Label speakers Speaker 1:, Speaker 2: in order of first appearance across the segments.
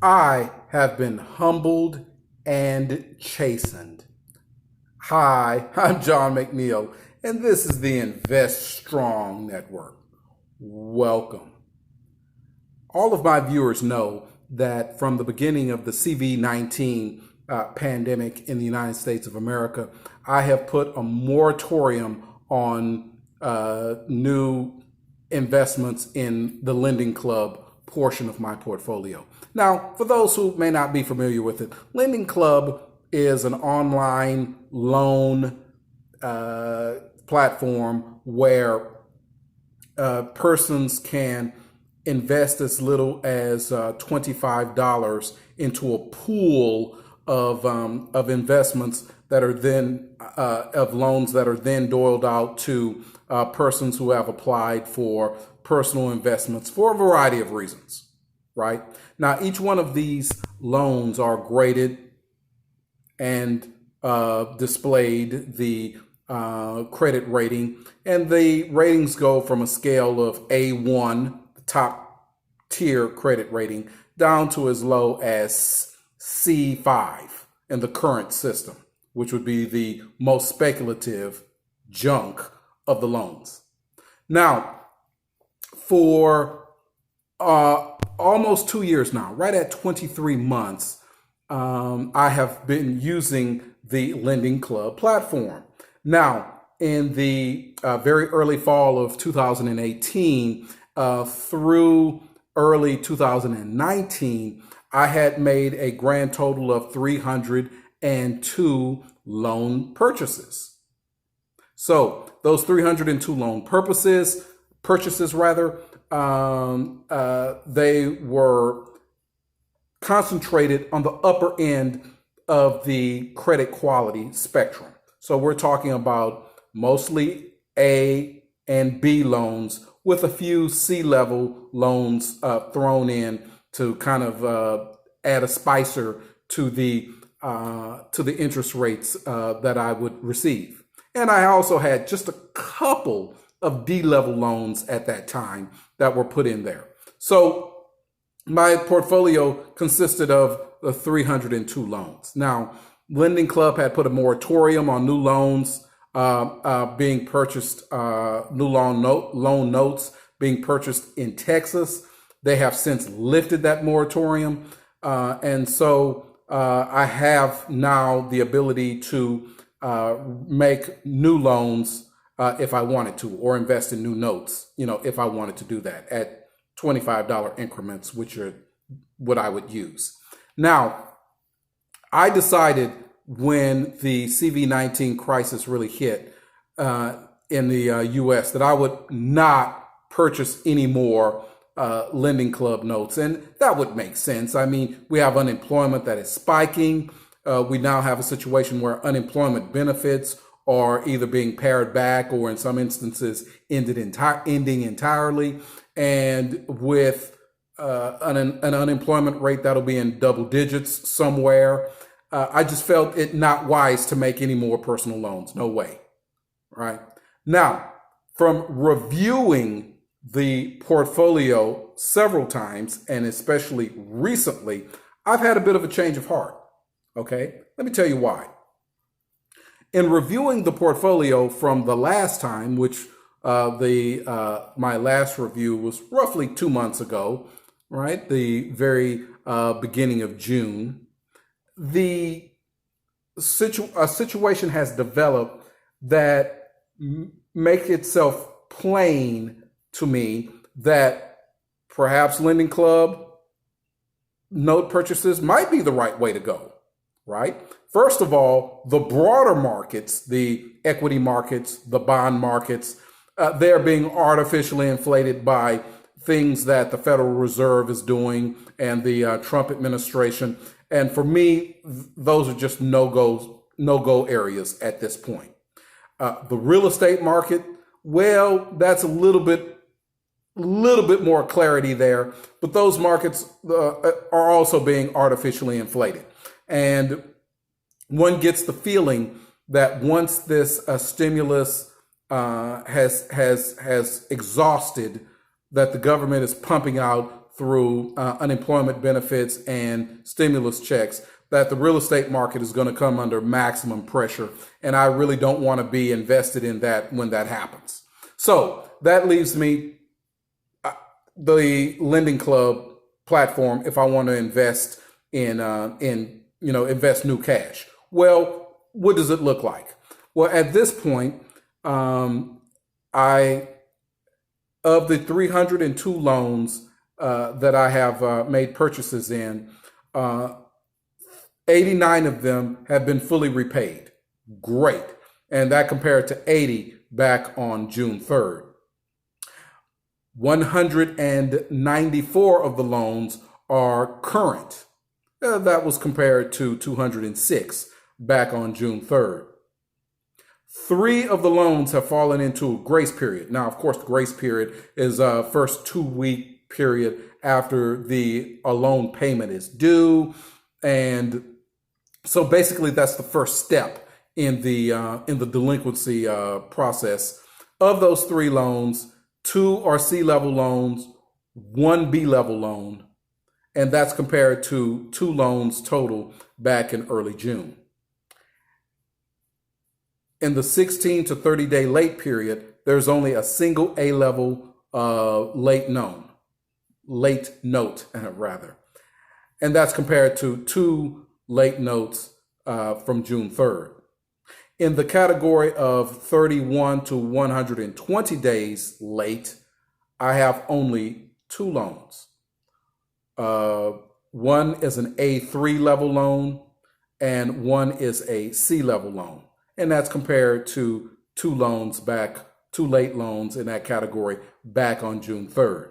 Speaker 1: I have been humbled and chastened. Hi, I'm John McNeil, and this is the Invest Strong Network. Welcome. All of my viewers know that from the beginning of the CV-19 pandemic in the United States of America, I have put a moratorium on new investments in the Lending Club portion of my portfolio. Now, for those who may not be familiar with it, Lending Club is an online loan platform where persons can invest as little as $25 into a pool of investments that are then of loans that are then doled out to persons who have applied for personal investments for a variety of reasons, right? Now, each one of these loans are graded and displayed the credit rating, and the ratings go from a scale of A1, the top tier credit rating, down to as low as C5 in the current system, which would be the most speculative junk of the loans. Now, for almost 2 years now, right at 23 months, I have been using the Lending Club platform. Now, in the very early fall of 2018 through early 2019, I had made a grand total of 302 loan purchases. So those 302 loan purchases, they were concentrated on the upper end of the credit quality spectrum. So we're talking about mostly A and B loans with a few C-level loans thrown in to kind of add a spicer to the interest rates that I would receive. And I also had just a couple of D-level loans at that time that were put in there. So my portfolio consisted of 302 loans. Now, Lending Club had put a moratorium on new loans being purchased, new loan notes being purchased in Texas. They have since lifted that moratorium. And so I have now the ability to make new loans if I wanted to, or invest in new notes, if I wanted to do that at $25 increments, which are what I would use. Now, I decided when the CV-19 crisis really hit in the US that I would not purchase any more Lending Club notes. And that would make sense. I mean, we have unemployment that is spiking. We now have a situation where unemployment benefits are either being pared back or in some instances ending entirely. And with an unemployment rate that'll be in double digits somewhere, I just felt it not wise to make any more personal loans. No way. Right? Now, from reviewing the portfolio several times, and especially recently, I've had a bit of a change of heart. Okay? Let me tell you why. In reviewing the portfolio from the last time, which my last review was roughly 2 months ago, right? The very beginning of June. A situation has developed that make itself plain to me that perhaps Lending Club note purchases might be the right way to go, right? First of all, the broader markets, the equity markets, the bond markets, they're being artificially inflated by things that the Federal Reserve is doing and the Trump administration. And for me, those are just no-go areas at this point. The real estate market, well, that's a little bit more clarity there, but those markets are also being artificially inflated. And one gets the feeling that once this stimulus has exhausted, that the government is pumping out through unemployment benefits and stimulus checks, that the real estate market is going to come under maximum pressure. And I really don't want to be invested in that when that happens. So that leaves me the Lending Club platform if I want to invest in invest new cash. Well, what does it look like? Well, at this point, of the 302 loans that I have made purchases in, 89 of them have been fully repaid. Great. And that compared to 80 back on June 3rd. 194 of the loans are current. That was compared to 206 back on June 3rd. 3 of the loans have fallen into a grace period. Now, of course, the grace period is a first 2-week period after a loan payment is due. And so basically that's the first step in the delinquency process. Of those 3 loans, 2 are C-level loans, 1 B-level loan, and that's compared to 2 loans total back in early June. In the 16 to 30-day late period, there's only a single A-level late note, and that's compared to 2 late notes from June 3rd. In the category of 31 to 120 days late, I have only 2 loans. One is an A3 level loan and one is a C level loan. And that's compared to 2 late loans in that category back on June 3rd.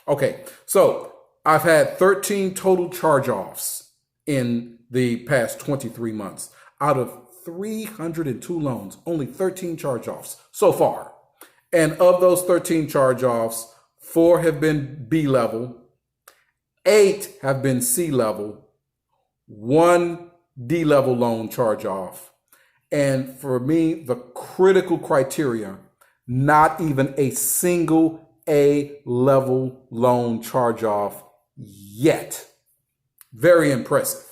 Speaker 1: Okay, so I've had 13 total charge-offs in the past 23 months. Out of 302 loans, only 13 charge-offs so far. And of those 13 charge-offs, 4 have been B level, 8 have been C level, 1 D level loan charge-off. And for me, the critical criteria, not even a single A level loan charge-off yet. Very impressive.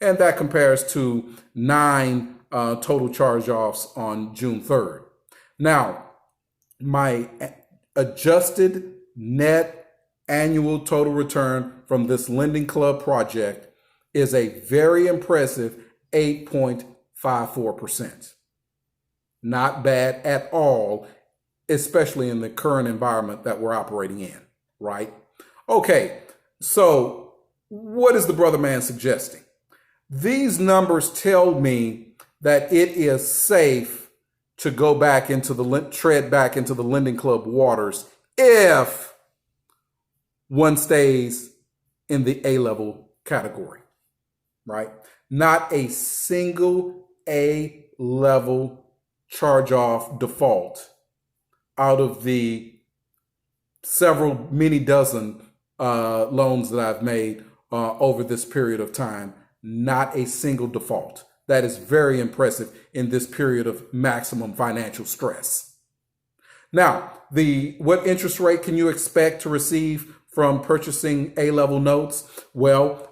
Speaker 1: And that compares to 9 total charge-offs on June 3rd. Now, my adjusted net annual total return from this Lending Club project is a very impressive 8.54%. Not bad at all, especially in the current environment that we're operating in, right? Okay, so what is the brother man suggesting? These numbers tell me that it is safe to go back into tread back into the Lending Club waters if one stays in the A-level category, right? Not a single A-level charge-off default out of the many dozen loans that I've made over this period of time. Not a single default. That is very impressive in this period of maximum financial stress. Now, what interest rate can you expect to receive from purchasing A-level notes? Well,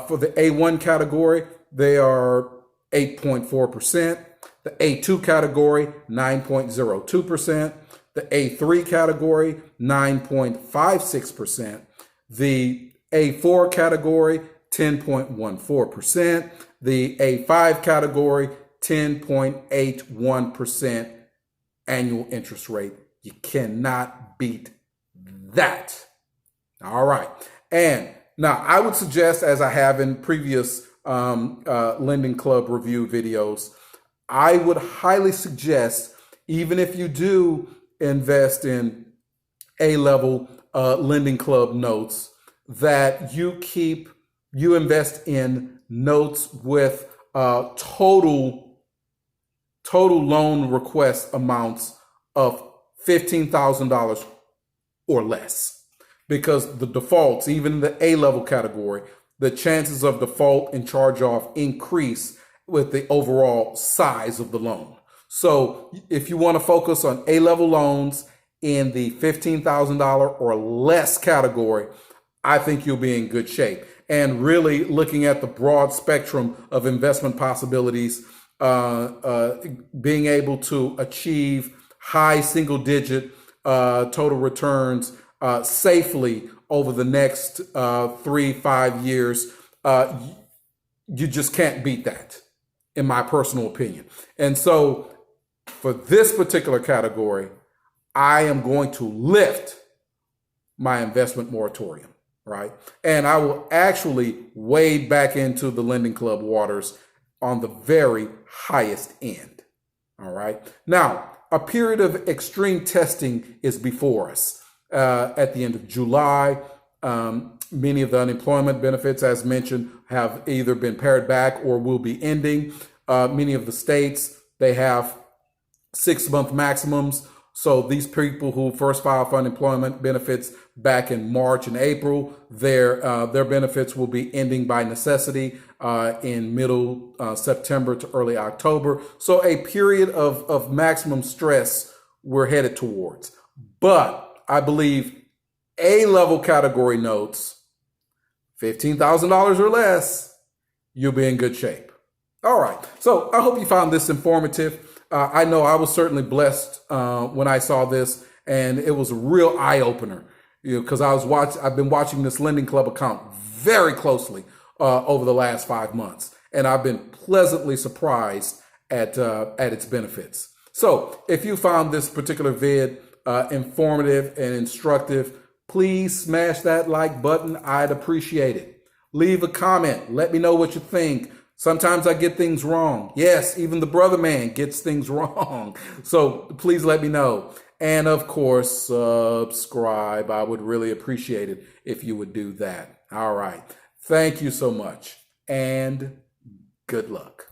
Speaker 1: for the A1 category, they are 8.4%. The A2 category, 9.02%. The A3 category, 9.56%. The A4 category, 10.14%. The A5 category, 10.81% annual interest rate. You cannot beat that. All right. And now I would suggest, as I have in previous Lending Club review videos, I would highly suggest, even if you do invest in A-level Lending Club notes, that you invest in notes with total loan request amounts of $15,000 or less, because the defaults, even in the A-level category, the chances of default and charge-off increase with the overall size of the loan. So if you want to focus on A-level loans in the $15,000 or less category, I think you'll be in good shape. And really looking at the broad spectrum of investment possibilities, being able to achieve high single digit total returns safely over the next 3-5 years, you just can't beat that, in my personal opinion. And so for this particular category, I am going to lift my investment moratorium, right? And I will actually wade back into the lending club waters on the very highest end, all right? Now, a period of extreme testing is before us. At the end of July, many of the unemployment benefits, as mentioned, have either been pared back or will be ending. Many of the states, they have 6-month maximums. So these people who first filed for unemployment benefits back in March and April, their benefits will be ending by necessity in middle September to early October. So a period of maximum stress we're headed towards. But I believe A-level category notes, $15,000 or less, you'll be in good shape. All right. So I hope you found this informative. I know I was certainly blessed when I saw this, and it was a real eye-opener, because I've been watching this Lending Club account very closely over the last 5 months, and I've been pleasantly surprised at its benefits. So if you found this particular vid informative and instructive, please smash that like button. I'd appreciate it. Leave a comment. Let me know what you think. Sometimes I get things wrong. Yes, even the brother man gets things wrong. So please let me know. And of course, subscribe. I would really appreciate it if you would do that. All right. Thank you so much, and good luck.